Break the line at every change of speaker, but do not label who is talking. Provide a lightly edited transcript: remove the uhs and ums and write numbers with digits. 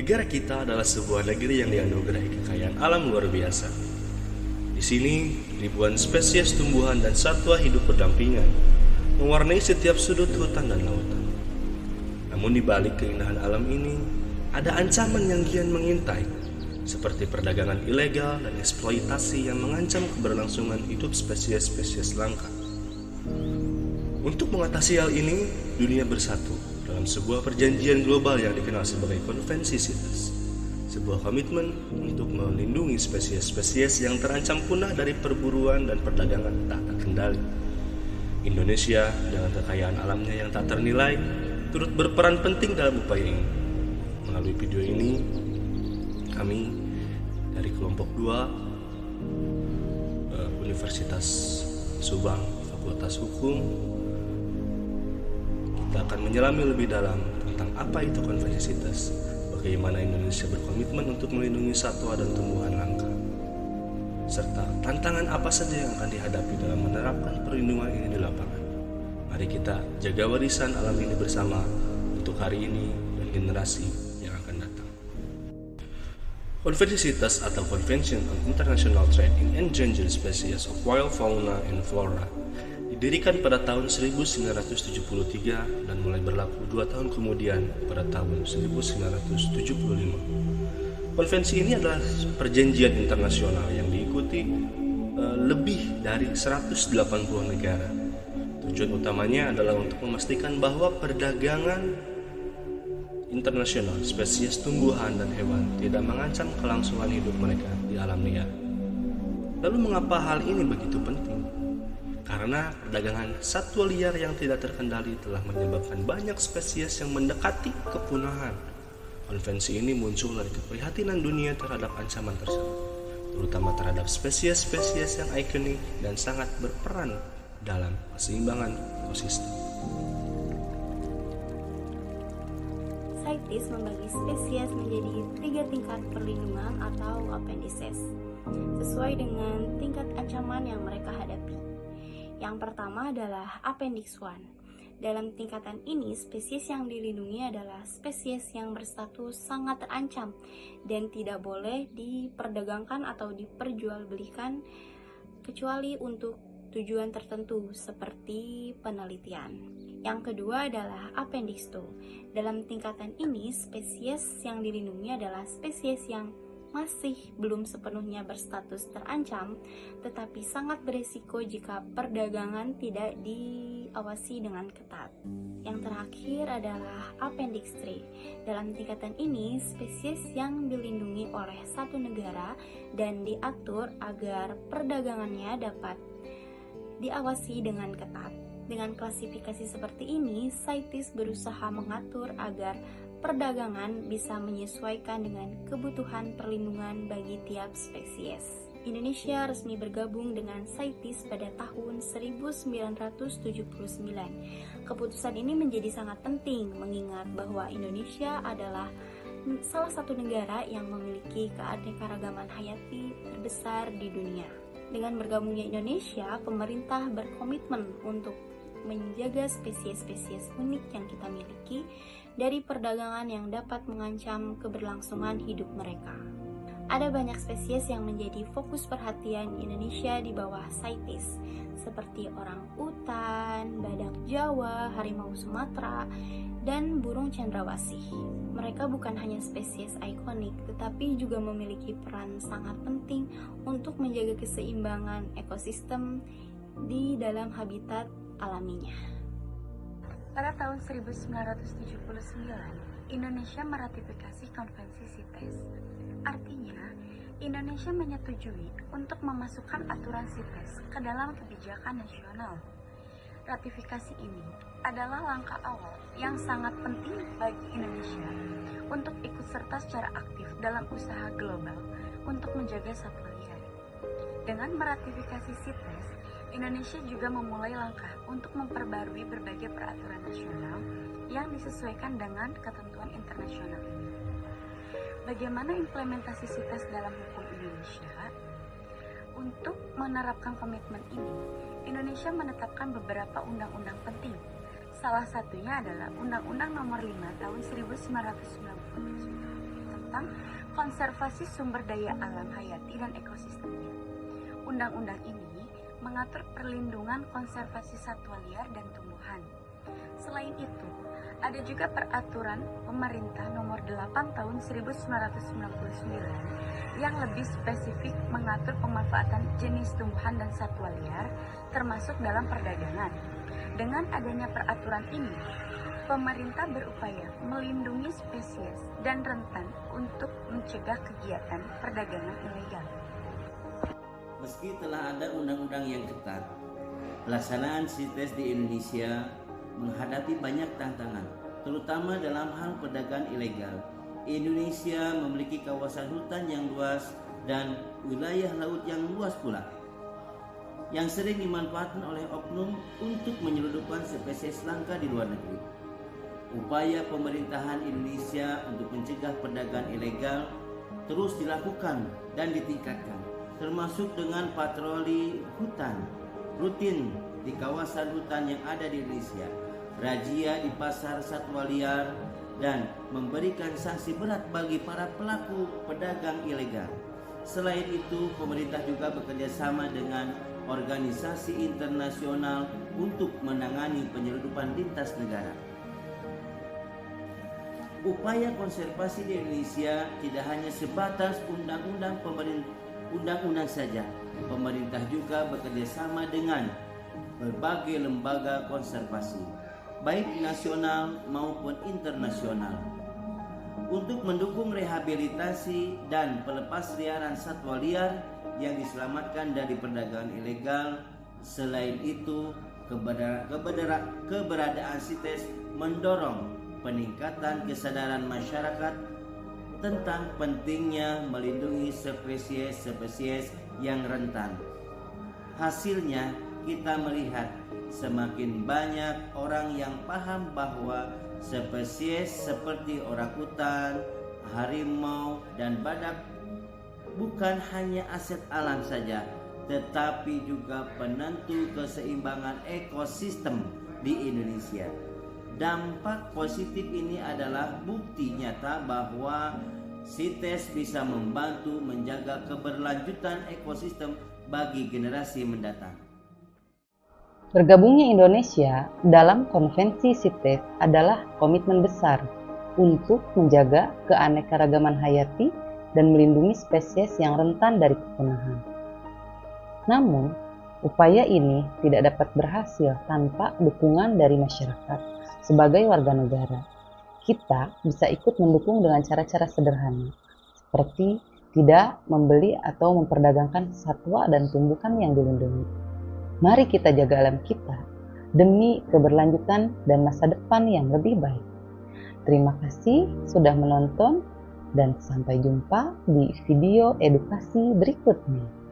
Negara kita adalah sebuah negeri yang dianugerahi kekayaan alam luar biasa. Di sini, ribuan spesies tumbuhan dan satwa hidup berdampingan, mewarnai setiap sudut hutan dan lautan. Namun di balik keindahan alam ini, ada ancaman yang kian mengintai, seperti perdagangan ilegal dan eksploitasi yang mengancam keberlangsungan hidup spesies-spesies langka. Untuk mengatasi hal ini, dunia bersatu dalam sebuah perjanjian global yang dikenal sebagai Konvensi CITES, sebuah komitmen untuk melindungi spesies-spesies yang terancam punah dari perburuan dan perdagangan tak terkendali. Indonesia dengan kekayaan alamnya yang tak ternilai turut berperan penting dalam upaya ini. Melalui video ini, kami dari kelompok 2 Universitas Subang Fakultas Hukum, kita akan menyelami lebih dalam tentang apa itu Konvensi CITES, bagaimana Indonesia berkomitmen untuk melindungi satwa dan tumbuhan langka, serta tantangan apa saja yang akan dihadapi dalam menerapkan perlindungan ini di lapangan. Mari kita jaga warisan alam ini bersama untuk hari ini dan generasi yang akan datang. Konvensi CITES atau Convention on International Trade in Endangered Species of Wild Fauna and Flora didirikan pada tahun 1973 dan mulai berlaku 2 tahun kemudian pada tahun 1975. Konvensi ini adalah perjanjian internasional yang diikuti lebih dari 180 negara. Tujuan utamanya adalah untuk memastikan bahwa perdagangan internasional spesies tumbuhan dan hewan tidak mengancam kelangsungan hidup mereka di alam liar. Lalu mengapa hal ini begitu penting? Karena perdagangan satwa liar yang tidak terkendali telah menyebabkan banyak spesies yang mendekati kepunahan. Konvensi ini muncul dari keprihatinan dunia terhadap ancaman tersebut, terutama terhadap spesies-spesies yang ikonik dan sangat berperan dalam keseimbangan ekosistem.
CITES membagi spesies menjadi 3 tingkat perlindungan atau appendices, sesuai dengan tingkat ancaman yang mereka hadapi. Yang pertama adalah Appendix 1. Dalam tingkatan ini, spesies yang dilindungi adalah spesies yang berstatus sangat terancam dan tidak boleh diperdagangkan atau diperjualbelikan kecuali untuk tujuan tertentu seperti penelitian. Yang kedua adalah Appendix 2. Dalam tingkatan ini, spesies yang dilindungi adalah spesies yang masih belum sepenuhnya berstatus terancam, tetapi sangat beresiko jika perdagangan tidak diawasi dengan ketat. Yang terakhir adalah Appendix 3. Dalam tingkatan ini, spesies yang dilindungi oleh satu negara dan diatur agar perdagangannya dapat diawasi dengan ketat. Dengan klasifikasi seperti ini, CITES berusaha mengatur agar perdagangan bisa menyesuaikan dengan kebutuhan perlindungan bagi tiap spesies. Indonesia resmi bergabung dengan CITES pada tahun 1979. Keputusan ini menjadi sangat penting mengingat bahwa Indonesia adalah salah satu negara yang memiliki keanekaragaman hayati terbesar di dunia. Dengan bergabungnya Indonesia, pemerintah berkomitmen untuk menjaga spesies-spesies unik yang kita miliki dari perdagangan yang dapat mengancam keberlangsungan hidup mereka. Ada banyak spesies yang menjadi fokus perhatian Indonesia di bawah CITES, seperti orang utan, badak Jawa, harimau Sumatera, dan burung cendrawasih. Mereka bukan hanya spesies ikonik, tetapi juga memiliki peran sangat penting untuk menjaga keseimbangan ekosistem di dalam habitat alaminya.
Pada tahun 1979, Indonesia meratifikasi Konvensi CITES. Artinya, Indonesia menyetujui untuk memasukkan aturan CITES ke dalam kebijakan nasional. Ratifikasi ini adalah langkah awal yang sangat penting bagi Indonesia untuk ikut serta secara aktif dalam usaha global untuk menjaga satwa liar. Dengan meratifikasi CITES, Indonesia juga memulai langkah untuk memperbarui berbagai peraturan nasional yang disesuaikan dengan ketentuan internasional ini. Bagaimana implementasi CITES dalam hukum Indonesia? Untuk menerapkan komitmen ini, Indonesia menetapkan beberapa undang-undang penting. Salah satunya adalah Undang-Undang Nomor 5 Tahun 1997 tentang konservasi sumber daya alam hayati dan ekosistemnya. Undang-undang ini mengatur perlindungan konservasi satwa liar dan tumbuhan. Selain itu, ada juga peraturan pemerintah nomor 8 tahun 1999 yang lebih spesifik mengatur pemanfaatan jenis tumbuhan dan satwa liar termasuk dalam perdagangan. Dengan adanya peraturan ini, pemerintah berupaya melindungi spesies dan rentan untuk mencegah kegiatan perdagangan ilegal.
Meski telah ada undang-undang yang ketat, pelaksanaan CITES di Indonesia menghadapi banyak tantangan, terutama dalam hal perdagangan ilegal. Indonesia memiliki kawasan hutan yang luas dan wilayah laut yang luas pula, yang sering dimanfaatkan oleh oknum untuk menyelundupkan spesies langka di luar negeri. Upaya pemerintahan Indonesia untuk mencegah perdagangan ilegal terus dilakukan dan ditingkatkan, termasuk dengan patroli hutan rutin di kawasan hutan yang ada di Indonesia, razia di pasar satwa liar, dan memberikan sanksi berat bagi para pelaku pedagang ilegal. Selain itu, pemerintah juga bekerja sama dengan organisasi internasional untuk menangani penyelundupan lintas negara. Upaya konservasi di Indonesia tidak hanya sebatas undang-undang saja. Pemerintah juga bekerja sama dengan berbagai lembaga konservasi, baik nasional maupun internasional, untuk mendukung rehabilitasi dan pelepasliaran satwa liar yang diselamatkan dari perdagangan ilegal. Selain itu, keberadaan CITES mendorong peningkatan kesadaran masyarakat tentang pentingnya melindungi spesies-spesies yang rentan. Hasilnya, kita melihat semakin banyak orang yang paham bahwa spesies seperti orangutan, harimau, dan badak bukan hanya aset alam saja, tetapi juga penentu keseimbangan ekosistem di Indonesia. Dampak positif ini adalah bukti nyata bahwa CITES bisa membantu menjaga keberlanjutan ekosistem bagi generasi mendatang.
Bergabungnya Indonesia dalam konvensi CITES adalah komitmen besar untuk menjaga keanekaragaman hayati dan melindungi spesies yang rentan dari kepunahan. Namun, upaya ini tidak dapat berhasil tanpa dukungan dari masyarakat. Sebagai warga negara, kita bisa ikut mendukung dengan cara-cara sederhana, seperti tidak membeli atau memperdagangkan satwa dan tumbuhan yang dilindungi. Mari kita jaga alam kita demi keberlanjutan dan masa depan yang lebih baik. Terima kasih sudah menonton dan sampai jumpa di video edukasi berikutnya.